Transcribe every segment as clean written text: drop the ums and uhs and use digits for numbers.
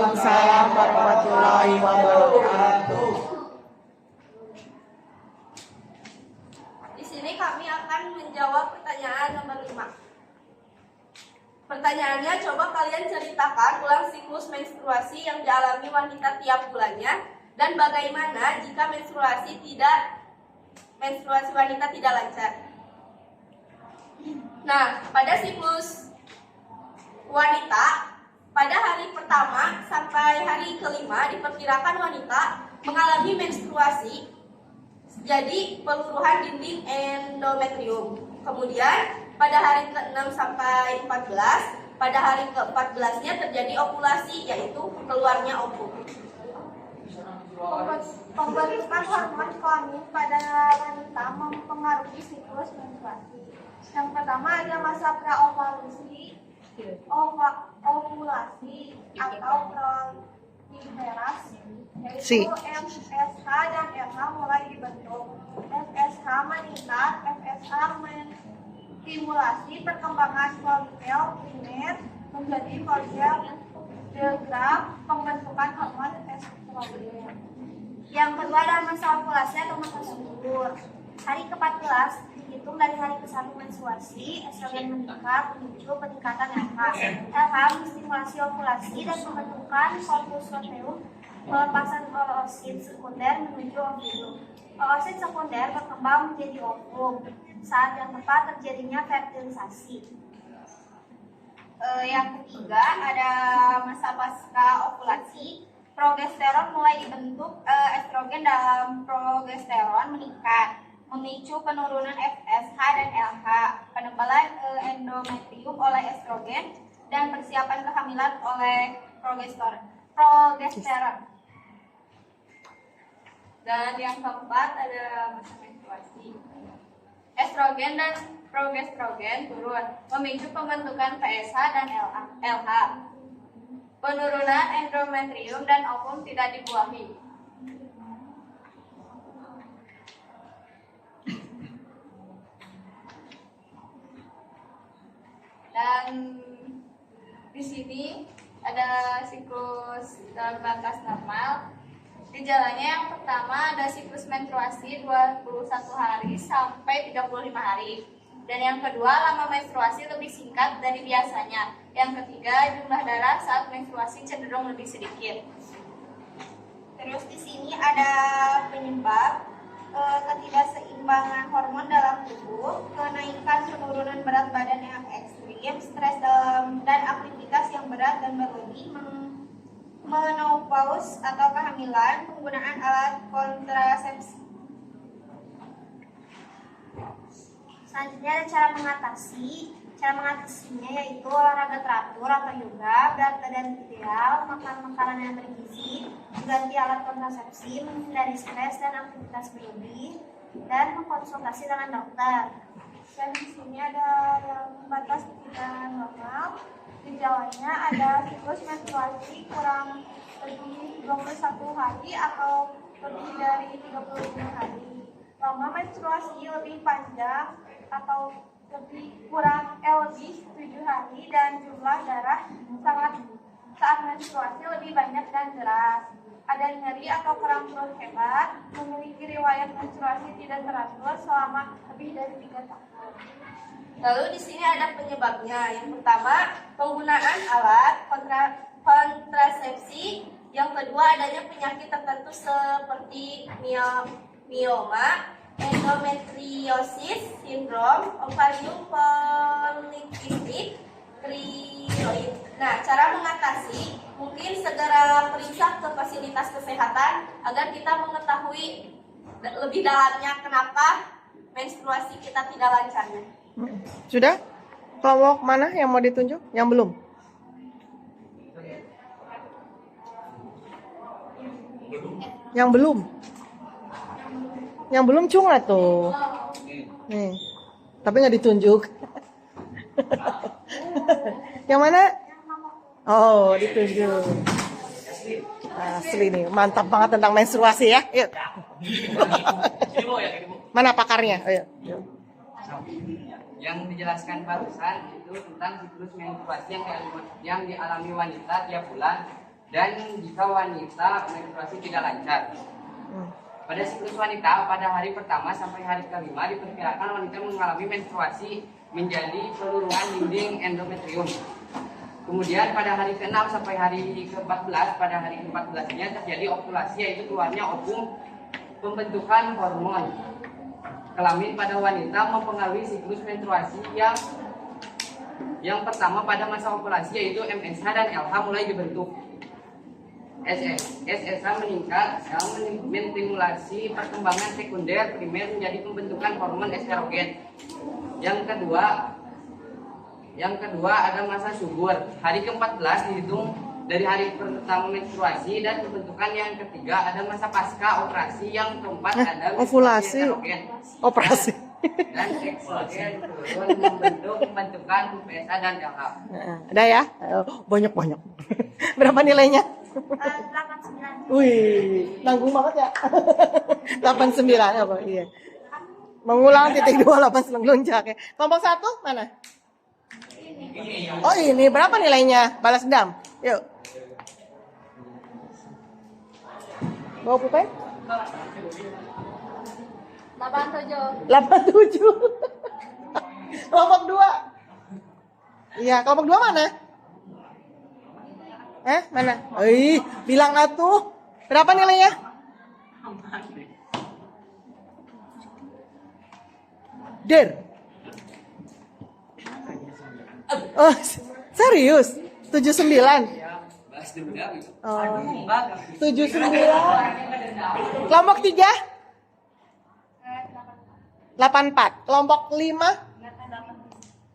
Waalaikumsalam warahmatullahi wabarakatuh. Di sini kami akan menjawab pertanyaan nomor 5. Pertanyaannya, coba kalian ceritakan ulang siklus menstruasi yang dialami wanita tiap bulannya dan bagaimana jika menstruasi wanita tidak lancar. Nah, pada siklus wanita, pada hari pertama sampai hari kelima diperkirakan wanita mengalami menstruasi, jadi peluruhan dinding endometrium. Kemudian pada hari ke-6 sampai 14, pada hari ke-14-nya terjadi ovulasi, yaitu keluarnya ovum. Pembentukan hormon kelamin pada wanita mempengaruhi siklus menstruasi. Yang pertama ada masa praovulasi, ovulasi atau proliferasi, yaitu FSH dan LH mulai dibentuk. FSH meningkat, FSH menstimulasi perkembangan folikel primer menjadi folikel degrad, pembentukan hormon estrogen. Yang kedua adalah masa ovulasi atau masa subur. Hari ke-14 dihitung dari hari ke-1 menstruasi, estrogen meningkat menuju peningkatan LH. LH menstimulasi ovulasi dan pembentukan corpus luteum, pelepasan oosit sekunder menuju ovulum. Oosit sekunder berkembang menjadi ovum. Saat yang tepat terjadinya fertilisasi. Yang ketiga ada masa pasca ovulasi. Progesteron mulai dibentuk, estrogen dalam progesteron meningkat, memicu penurunan FSH dan LH, penebalan endometrium oleh estrogen, dan persiapan kehamilan oleh progesteron. Dan yang keempat ada masa menstruasi. Estrogen dan progesteron turun, memicu pembentukan PSH dan LH. Penurunan endometrium dan ovum tidak dibuahi. Dan di sini ada siklus dalam batas normal. Gejalanya yang pertama ada siklus menstruasi 21 hari sampai 35 hari. Dan yang kedua, lama menstruasi lebih singkat dari biasanya. Yang ketiga, jumlah darah saat menstruasi cenderung lebih sedikit. Terus di sini ada penyebab ketidakseimbangan hormon dalam tubuh, kenaikan penurunan berat badan yang ekstrim, stres dan aktivitas yang berat dan berlebih, menopause atau kehamilan, penggunaan alat kontrasepsi. Selanjutnya ada cara mengatasi. Cara mengatasinya yaitu olahraga teratur atau yoga, berat badan ideal, makan makanan yang bergizi, mengganti alat kontrasepsi, menghindari stres dan aktivitas berlebih, dan mengkonsultasi dengan dokter. Dan di sini ada yang batas tidak normal. Gejalanya ada siklus menstruasi kurang lebih 21 hari atau lebih dari 35 hari. Lama menstruasi lebih panjang atau lebih 7 hari, dan jumlah darah saat menstruasi lebih banyak dan deras. Ada nyeri atau kram perut hebat, memiliki riwayat menstruasi tidak teratur selama lebih dari 3 tahun. Lalu di sini ada penyebabnya. Yang pertama, penggunaan alat kontrasepsi. Yang kedua, adanya penyakit tertentu seperti mioma, endometriosis syndrome, ovarium polikistik, tiroid. Nah, cara mengatasi mungkin segera periksa ke fasilitas kesehatan agar kita mengetahui lebih dalamnya kenapa menstruasi kita tidak lancarnya. Sudah? Kelompok mana yang mau ditunjuk? Yang belum? Yang belum? Yang belum cuma tuh. Nih. Tapi nggak ditunjuk. Yang mana? Oh, ditunjuk. Asli nih, mantap banget tentang menstruasi ya. Yuk. Mana pakarnya? Ayo. Yang dijelaskan barusan itu tentang siklus menstruasi yang dialami wanita tiap bulan. Dan jika wanita menstruasi tidak lancar. Pada siklus wanita, pada hari pertama sampai hari kelima diperkirakan wanita mengalami menstruasi menjadi peluruhan dinding endometrium. Kemudian pada hari ke-6 sampai hari ke-14, pada hari ke-14-nya terjadi ovulasi, yaitu keluarnya ovum, pembentukan hormon kelamin pada wanita mempengaruhi siklus menstruasi yang pertama pada masa ovulasi, yaitu MSH dan LH mulai dibentuk. SSH meningkat yang menstimulasi perkembangan sekunder primer menjadi pembentukan hormon estrogen. Yang kedua ada masa subur. Hari ke-14 dihitung dari hari pertama menstruasi, dan pembentukan yang ketiga ada masa pasca operasi. Yang keempat ada ovulasi. Operasi. Dan eksogen turun membentuk pembentukan PSA dan LH. Ada ya? Banyak-banyak. Berapa nilainya? 89. Wih, nanggung banget ya. 89 apa? Iya. Mengulang titik 28 lonjak ya. Kelompok 1 mana? Oh ini berapa nilainya? Balas dendam. Yuk. Bawa pulpen? 87. 87. Kelompok 2. Iya, kelompok 2 mana? Mana? Bilang atuh. Berapa nilainya? Der. Oh, serius? 79? Oh, 79. Kelompok 3? 84. Kelompok 5?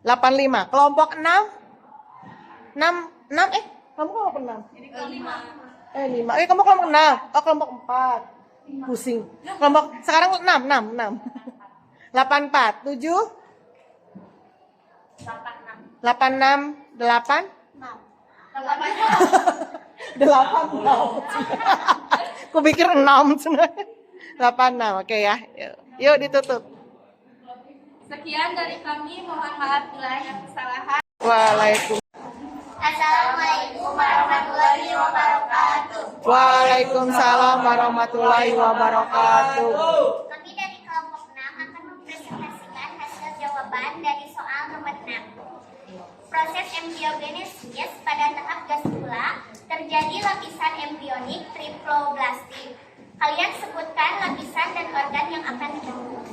85. Kelompok 6? 6? Kamu kelompok 6? 5. Kamu kelompok 6. Oh, kelompok 4. Pusing. Kelompok sekarang 6. 84. 7? 86. 8? 8. Aku pikir 6 sebenarnya. 86. Oke ya. Yuk ditutup. Sekian dari kami, mohon maaf bila ada kesalahan. Waalaikumsalam. Assalamualaikum warahmatullahi wabarakatuh. Waalaikumsalam warahmatullahi wabarakatuh. Kami dari kelompok 6 akan mempresentasikan hasil jawaban dari soal nomor 6. Proses embriogenesis pada tahap gastrula terjadi lapisan embrionik triploblastik. Kalian sebutkan lapisan dan organ yang akan dibentuk.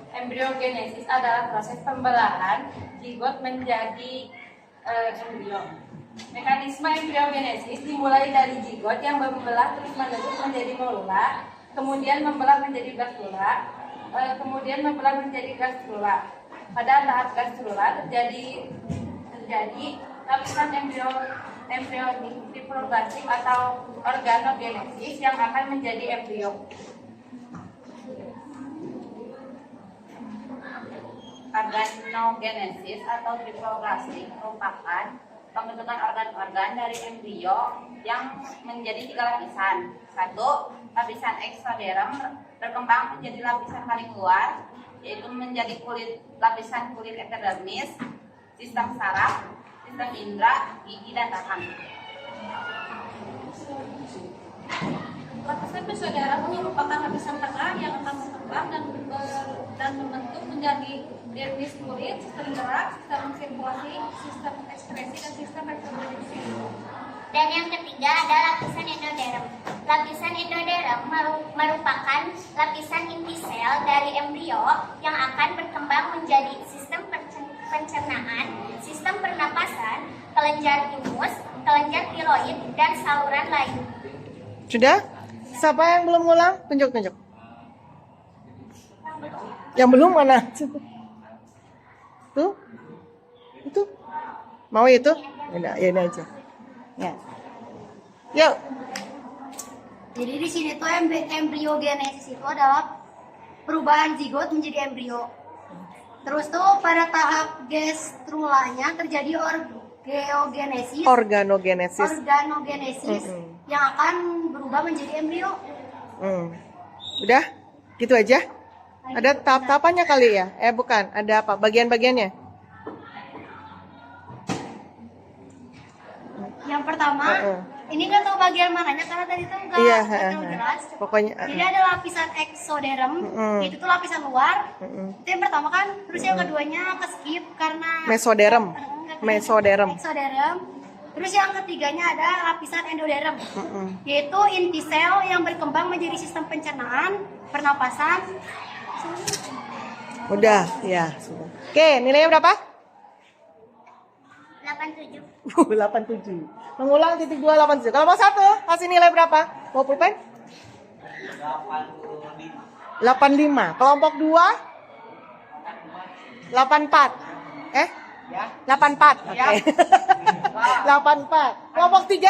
Embriogenesis adalah proses pembelahan zigot menjadi embrio. Mekanisme embriogenesis dimulai dari zigot yang membelah terus-menerus menjadi morula, kemudian membelah menjadi gastrula, kemudian membelah menjadi gastrula. Pada tahap gastrula terjadi lapisan embrionik triploblastik atau organogenesis yang akan menjadi embrio. Organogenesis atau triploblastik merupakan pembentukan organ-organ dari embrio yang menjadi 3 lapisan. 1. Lapisan ektoderm berkembang menjadi lapisan paling luar, yaitu menjadi lapisan kulit epidermis, sistem saraf, sistem indera, gigi, dan rahang. Lapisan pseudoderm merupakan lapisan tengah yang akan berkembang dan membentuk menjadi dermis kulit, sistem gerak, sistem sirkulasi, sistem ekskresi, dan sistem reproduksi. Dan yang ketiga ada lapisan endoderm. Lapisan endoderm merupakan lapisan inti sel dari embrio yang akan berkembang menjadi sistem pencernaan, sistem pernapasan, kelenjar imus, kelenjar tiroid, dan saluran lain. Sudah? Siapa yang belum ngulang? Tunjuk. Yang belum mana? Tuh? Itu? Mau itu? Ya ini aja. Ya. Yuk. Jadi di sini tuh embriogenesis itu adalah perubahan zigot menjadi embrio. Terus tuh pada tahap gastrulanya terjadi organogenesis yang akan berubah menjadi embrio. Udah? Gitu aja? Ada tahap-tahapannya kali ya? Bukan, ada apa? Bagian-bagiannya? Yang pertama, Heeh. ini nggak tahu bagian mananya karena tadi tuh nggak Iya, nggak heeh, tahu heeh. jelas. Pokoknya, Jadi ada lapisan eksoderm, Mm-mm. itu tuh lapisan luar. Mm-mm. Itu yang pertama kan, terus yang keduanya ke skip karena Mesoderm. Heeh, Mesoderm. eksoderm. Terus yang ketiganya ada lapisan endoderm, Mm-mm. yaitu inti sel yang berkembang menjadi sistem pencernaan, pernapasan. Udah, ya sudah. Oke, nilainya berapa? 87. 87. Mengulang titik 287. Kalau mau satu, kasih nilai berapa? Mau pulpen? 85. Kelompok 2? 84. 84. Oke. 84. Kelompok 3?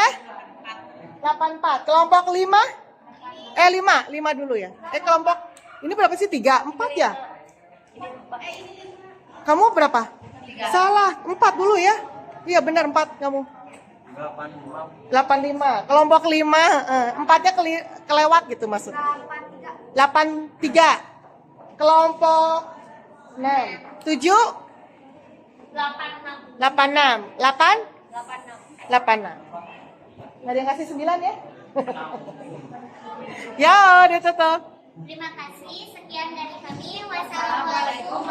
84. Kelompok 5? 5 dulu ya. Kelompok ini berapa sih? 3, 4 ya? Kamu berapa? Salah, 4 dulu ya. Iya benar 4 kamu. 85. Kelompok 5, 4-nya kelewat gitu maksud. 83. Kelompok 6. 7? 86. 8? 86. Nggak ada yang kasih 9 ya? Ya, udah tutup. Terima kasih. Sekian dari kami. Wassalamualaikum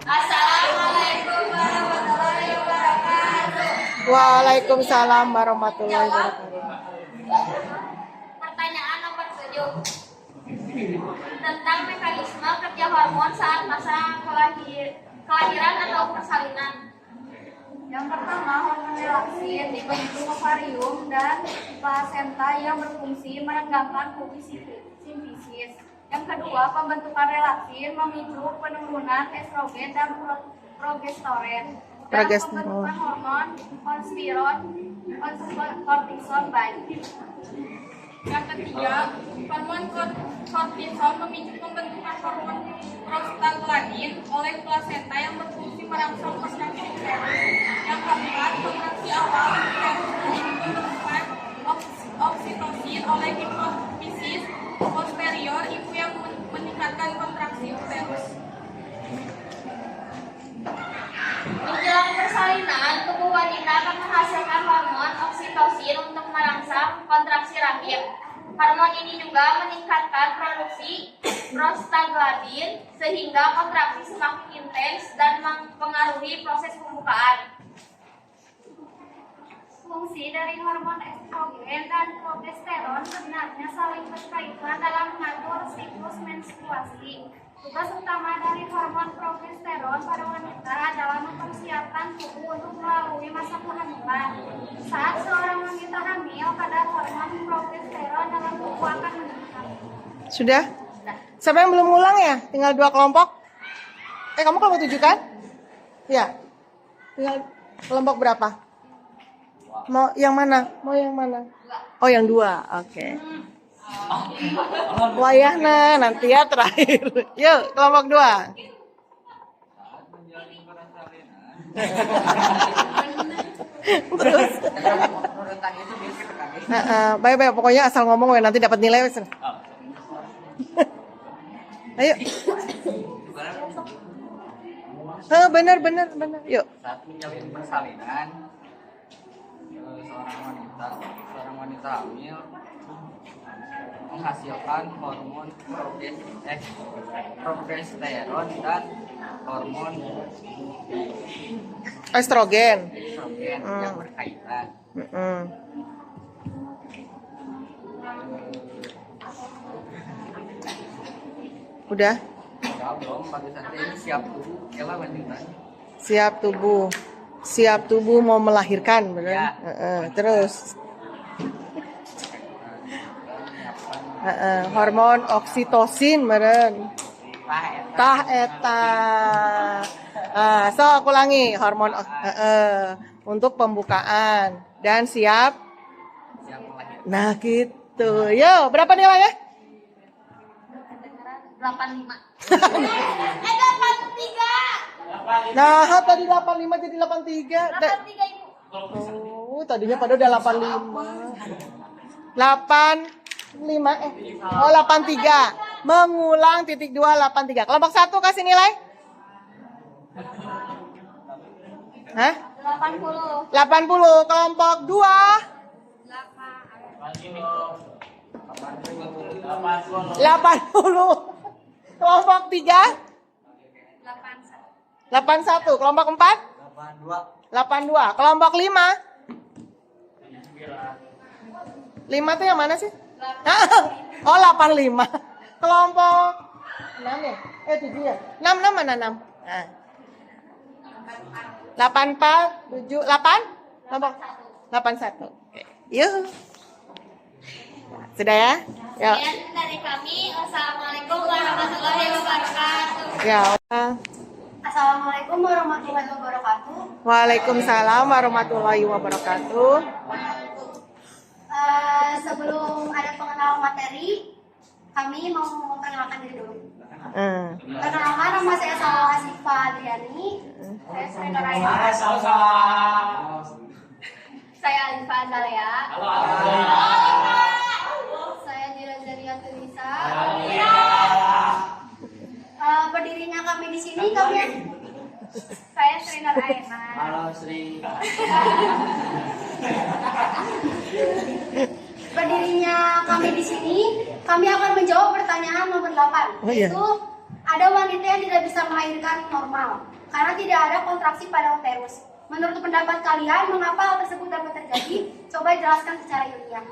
Assalamualaikum warahmatullahi wabarakatuh. Waalaikumsalam warahmatullahi wabarakatuh. Pertanyaan nomor 7 tentang mekanisme kerja hormon saat masa kelahiran atau persalinan. Yang pertama, hormon relaksin dibentuk ovarium dan plasenta yang berfungsi merenggangkan simfisis. Yang kedua, pembentukan relaksin memicu penurunan estrogen dan progesteron. Dan pembentukan hormon kortison baik. Yang ketiga, hormon kortisol memicu pembentukan hormon prostaglandin oleh plasenta yang berfungsi merangsang kontraksi uterus. Yang keempat, kontraksi awal uterus memicu pembentukan oksitosin oleh hipofisis posterior ibu yang meningkatkan kontraksi uterus. Menjelang persalinan, tubuh wanita akan menghasilkan hormon oksitosin untuk merangsang kontraksi rahim. Hormon ini juga meningkatkan produksi prostaglandin sehingga kontraksi semakin intens dan mempengaruhi proses pembukaan. Fungsi dari hormon estrogen dan progesteron sebenarnya saling berkaitan dalam mengatur siklus menstruasi. Tugas utama dari hormon progesteron pada wanita adalah mempersiapkan tubuh untuk melalui masa kehamilan. Saat seorang wanita hamil, kadar hormon progesteron dalam tubuh akan meningkat. Sudah? Siapa yang belum ngulang ya? Tinggal 2 kelompok. Kamu kelompok 7 kan? Ya. Tinggal kelompok berapa? Mau yang mana? Mau yang mana? Oh, yang 2. Oke. Wayahna nanti ya terakhir. Yuk, kelompok 2. Terus. Baik-baik, pokoknya asal ngomong ya nanti dapat nilai. Ayo. Benar. Yuk. Saat menjalin persalinan, seorang wanita hamil menghasilkan hormon progesteron dan hormon Estrogen. yang berkaitan. Udah? Belum, pada saat ini siap tubuh, Ella lanjutan. Siap tubuh mau melahirkan, benar? Ya. Terus hormon oksitosin, benar? Tah eta. So aku ulangi, hormon untuk pembukaan dan siap. Nah gitu. Yo, berapa nilainya? 85. 83. Nah, tadi 85 jadi 83. 83 Ibu. Oh, tadinya pada udah 85. 85 Oh, 83. Mengulang titik 2 83. Kelompok 1 kasih nilai? Hah? 80. 80. Kelompok 2. 80. Kelompok 3. 81. Kelompok 4. 82. Kelompok 5. 5 tuh yang mana sih? Oh, 85. Kelompok 6 ya? 7 ya? 6 mana 6? Nah. 84, 7, 8? Kelompok 81. Oke. Yuk. Sudah ya? Yuk. Sekian dari kami. Wassalamualaikum warahmatullahi wabarakatuh. Ya. Assalamualaikum warahmatullahi wabarakatuh. Waalaikumsalam warahmatullahi wabarakatuh. Sebelum ada pengenalan materi, kami mau memperkenalkan diri dulu. Perkenalkan, nama saya Salwa Asifa Adriani. Saya Sri Nuraini. Saya Alifa Azalea. Saya Dira Zaria Tulisa. Berdirinya kami di sini, kami Saya Sri Nuraini. berdirinya kami di sini, kami akan menjawab pertanyaan nomor 8. Oh, iya. Yaitu, ada wanita yang tidak bisa melahirkan normal karena tidak ada kontraksi pada uterus. Menurut pendapat kalian, mengapa hal tersebut dapat terjadi? Coba jelaskan secara ilmiah.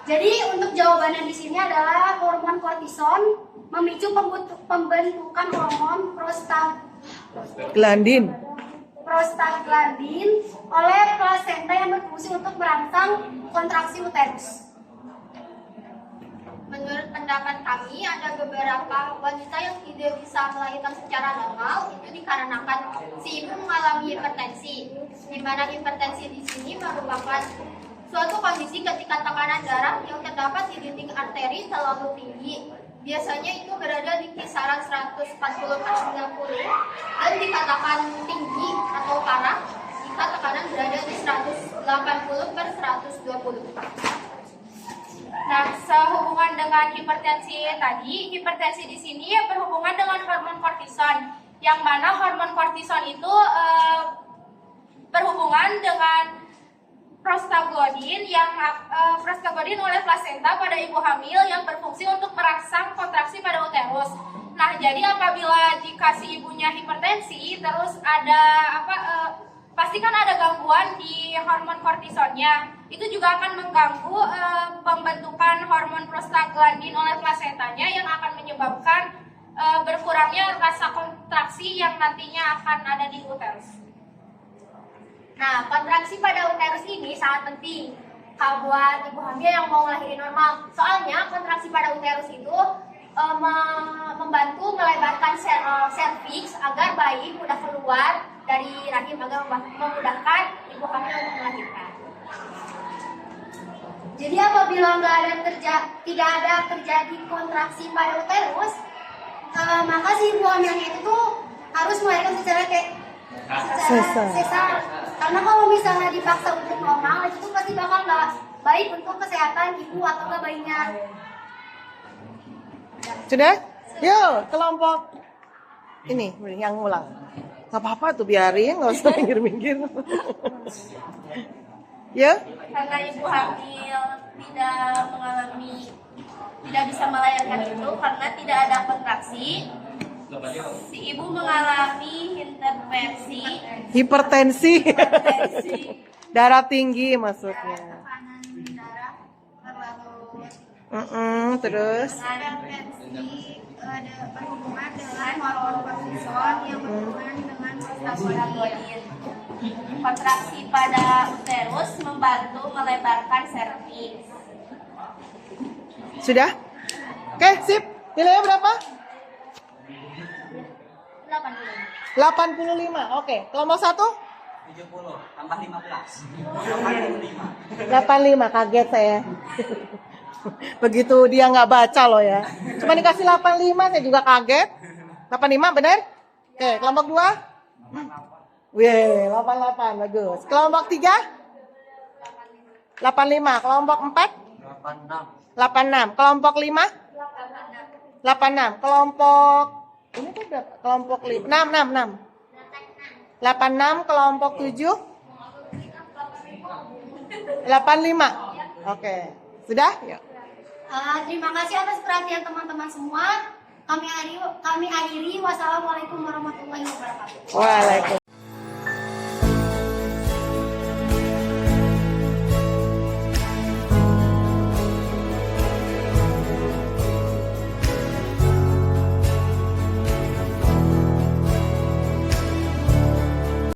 Jadi untuk jawabannya di sini adalah hormon kortison memicu pembentukan hormon Glandin. prostaglandin oleh plasenta yang berfungsi untuk merangsang kontraksi uterus. Menurut pendapat kami, ada beberapa wanita yang tidak bisa melahirkan secara normal. Itu dikarenakan si ibu mengalami hipertensi, di mana hipertensi di sini merupakan suatu kondisi ketika tekanan darah yang terdapat di dinding arteri terlalu tinggi. Biasanya itu berada di kisaran 140/90 dan dikatakan tinggi atau parah jika tekanan berada di 180/120. Nah, sehubungan dengan hipertensi tadi, hipertensi di sini berhubungan dengan hormon kortison, yang mana hormon kortison itu berhubungan dengan prostaglandin prostaglandin oleh plasenta pada ibu hamil yang berfungsi untuk merangsang kontraksi pada uterus. Nah, jadi apabila jika si ibunya hipertensi, terus ada pasti kan ada gangguan di hormon kortisonnya. Itu juga akan mengganggu pembentukan hormon prostaglandin oleh plasentanya yang akan menyebabkan berkurangnya rasa kontraksi yang nantinya akan ada di uterus. Nah, kontraksi pada uterus ini sangat penting buat ibu hamil yang mau ngelahirin normal. Soalnya kontraksi pada uterus itu membantu melebarkan serviks agar bayi mudah keluar dari rahim, agar memudahkan ibu hamil untuk melahirkan. Jadi apabila tidak ada terjadi kontraksi pada uterus, maka si ibu hamilnya itu tuh harus melahirkan secara sesar. Karena kalau misalnya dipaksa untuk normal, itu tuh pasti bakal nggak baik untuk kesehatan ibu atau nggak bayinya. Sudah? Yuk, kelompok ini yang ngulang. Gak apa-apa tuh, biarin, nggak usah minggir-minggir. Ya? Karena ibu hamil tidak bisa melahirkan itu karena tidak ada kontraksi, si ibu mengalami Hipertensi. Darah tinggi maksudnya. Tekanan darah terlalu Terus hipertensi ada berhubungan dengan hormon kortison yang berhubungan dengan prostaglandin. kontraksi pada uterus membantu melebarkan serviks. sudah? Oke, sip. Nilainya berapa? 85. Oke, kelompok 1? 70 tambah 15. 85, kaget saya. Begitu dia nggak baca loh ya. Cuma dikasih 85, saya juga kaget. 85 benar? Oke, kelompok 2? Wih, 88, bagus. Kelompok 3? 85. Kelompok 4? 86. Kelompok 5? 86. Kelompok ini tuh berapa? Kelompok 6. 86 kelompok 7. 85. Oke. Sudah? Yuk. Terima kasih atas perhatian teman-teman semua. Kami akhiri. Wassalamualaikum warahmatullahi wabarakatuh. Waalaikumsalam.